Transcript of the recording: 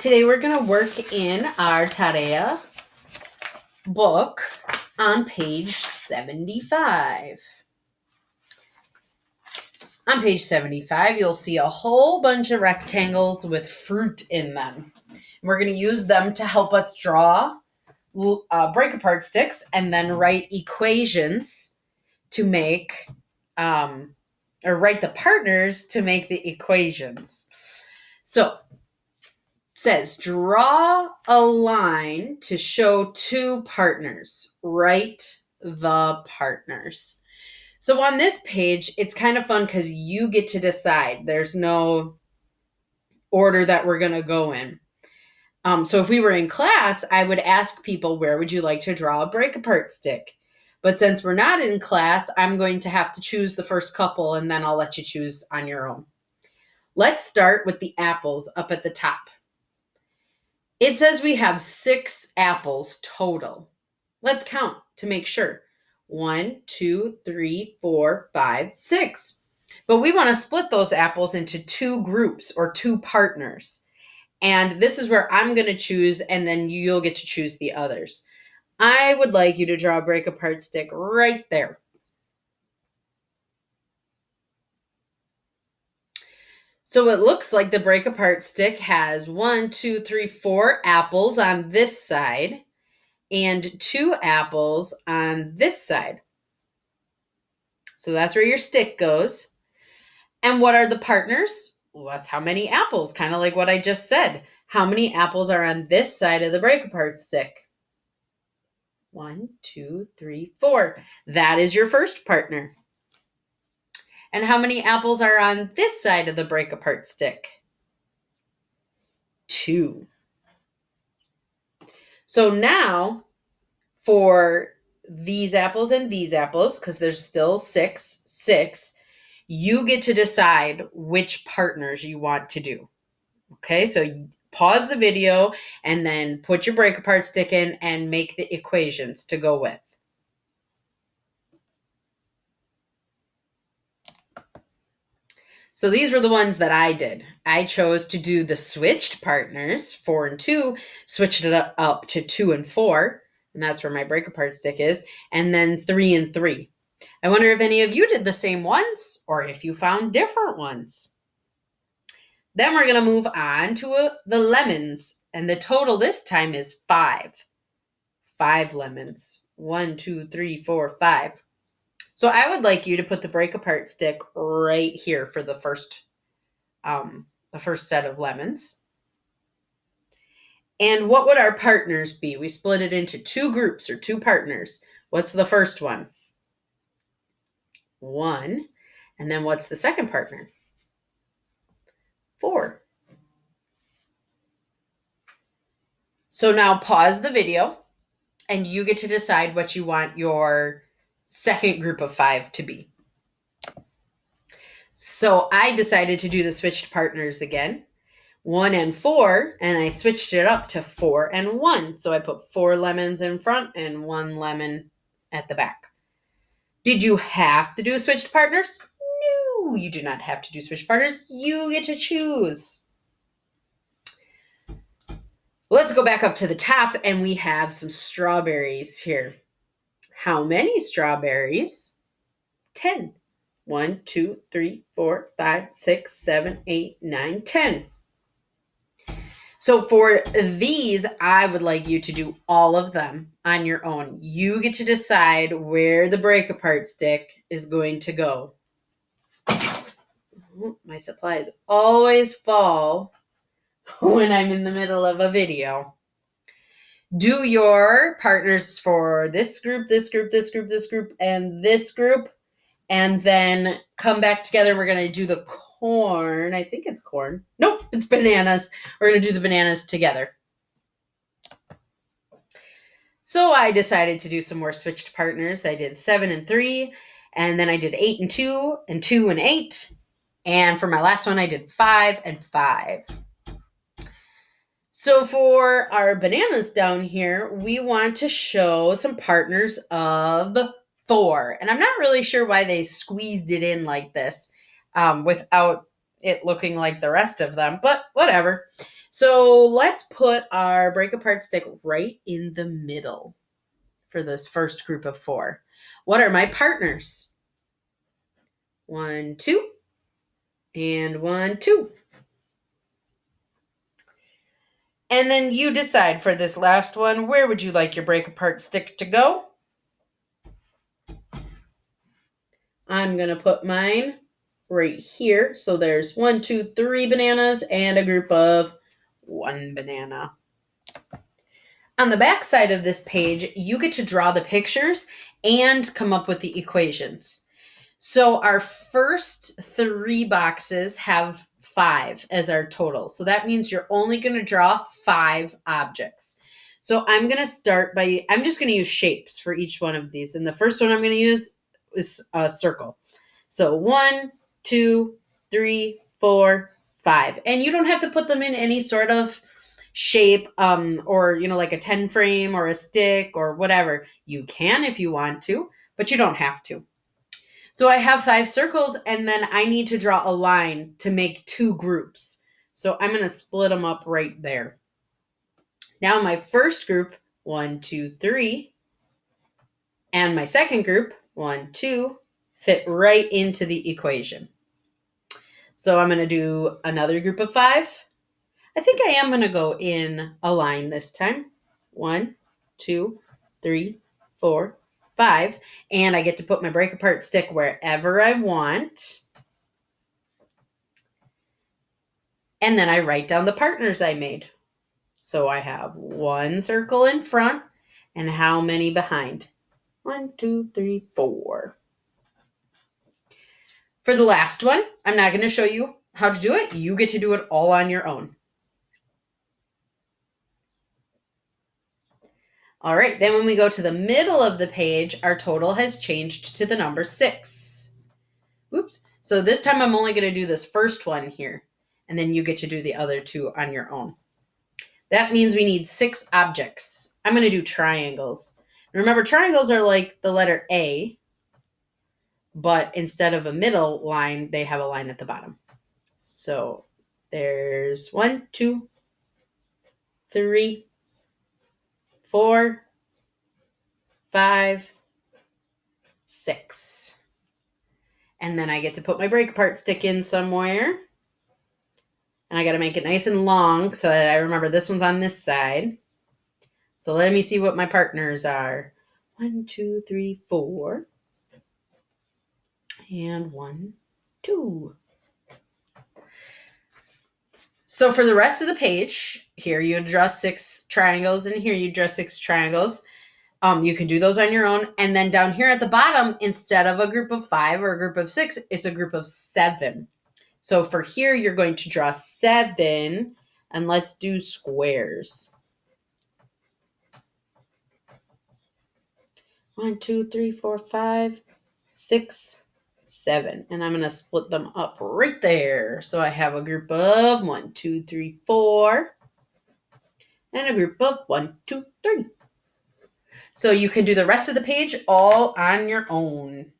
Today we're going to work in our Tarea book on page 75. On page 75, you'll see a whole bunch of rectangles with fruit in them. We're going to use them to help us draw break-apart sticks and then write equations to make, or write the partners to make the equations. So, says draw a line to show two partners. Write the partners. So on this page, it's kind of fun because you get to decide. There's no order that we're going to go in. So if we were in class, I would ask people, where would you like to draw a break-apart stick? But since we're not in class, I'm going to have to choose the first couple, and then I'll let you choose on your own. Let's start with the apples up at the top. It says we have 6 apples total. Let's count to make sure. 1, 2, 3, 4, 5, 6. But we want to split those apples into 2 groups or 2 partners. And this is where I'm going to choose, and then you'll get to choose the others. I would like you to draw a break-apart stick right there. So it looks like the break-apart stick has 1, 2, 3, 4 apples on this side and 2 apples on this side. So that's where your stick goes. And what are the partners? Well, that's how many apples, kind of like what I just said. How many apples are on this side of the break-apart stick? 1, 2, 3, 4. That is your first partner. And how many apples are on this side of the break-apart stick? 2. So now, for these apples and these apples, because there's still 6, you get to decide which partners you want to do. Okay, so pause the video and then put your break-apart stick in and make the equations to go with. So these were the ones that I did. I chose to do the switched partners, 4 and 2, switched it up to 2 and 4, and that's where my break-apart stick is, and then 3 and 3. I wonder if any of you did the same ones, or if you found different ones. Then we're going to move on to the lemons, and the total this time is 5. 5 lemons. 1, 2, 3, 4, 5. So I would like you to put the break-apart stick right here for the first set of lemons. And what would our partners be? We split it into 2 groups or 2 partners. What's the first one? 1. And then what's the second partner? 4. So now pause the video and you get to decide what you want your second group of 5 to be. So I decided to do the switched partners again. 1 and 4, and I switched it up to 4 and 1. So I put 4 lemons in front and 1 lemon at the back. Did you have to do switched partners? No, you do not have to do switched partners. You get to choose. Let's go back up to the top, and we have some strawberries here. How many strawberries? 10. 1, 2, 3, 4, 5, 6, 7, 8, 9, 10. So for these, I would like you to do all of them on your own. You get to decide where the break-apart stick is going to go. My supplies always fall when I'm in the middle of a video. Do your partners for this group, this group, this group, this group, and this group. And then come back together. We're going to do the corn. I think it's corn. Nope, it's bananas. We're going to do the bananas together. So I decided to do some more switched partners. I did 7 and 3, and then I did 8 and 2, and 2 and 8. And for my last one, I did 5 and 5. So for our bananas down here, we want to show some partners of 4. And I'm not really sure why they squeezed it in like this without it looking like the rest of them, but whatever. So let's put our break apart stick right in the middle for this first group of 4. What are my partners? 1, 2, and 1, 2. And then you decide for this last one, where would you like your break apart stick to go? I'm going to put mine right here. So there's 1, 2, 3 bananas and a group of 1 banana. On the back side of this page, you get to draw the pictures and come up with the equations. So our first 3 boxes have 5 as our total. So that means you're only going to draw 5 objects. So I'm going to start by, I'm just going to use shapes for each one of these. And the first one I'm going to use is a circle. So 1, 2, 3, 4, 5. And you don't have to put them in any sort of shape or, like a 10 frame or a stick or whatever. You can if you want to, but you don't have to. So I have 5 circles, and then I need to draw a line to make 2 groups. So I'm going to split them up right there. Now my first group, 1, 2, 3, and my second group, 1, 2, fit right into the equation. So I'm going to do another group of 5. I think I am going to go in a line this time. 1, 2, 3, 4, 5. And I get to put my break apart stick wherever I want. And then I write down the partners I made. So I have 1 circle in front and how many behind? 1, 2, 3, 4. For the last one, I'm not going to show you how to do it. You get to do it all on your own. All right, then when we go to the middle of the page, our total has changed to the number 6. Oops. So this time I'm only going to do this first one here, and then you get to do the other 2 on your own. That means we need 6 objects. I'm going to do triangles. Remember, triangles are like the letter A, but instead of a middle line, they have a line at the bottom. So there's 1, 2, 3, 4, 5, 6. And then I get to put my break apart stick in somewhere. And I got to make it nice and long so that I remember this one's on this side. So let me see what my partners are. 1, 2, 3, 4. And 1, 2. So for the rest of the page, here you draw 6 triangles, and here you draw 6 triangles. You can do those on your own. And then down here at the bottom, instead of a group of 5 or a group of 6, it's a group of 7. So for here, you're going to draw 7, and let's do squares. 1, 2, 3, 4, 5, 6, 7. And I'm going to split them up right there. So I have a group of 1, 2, 3, 4. And a group of 1, 2, 3. So you can do the rest of the page all on your own.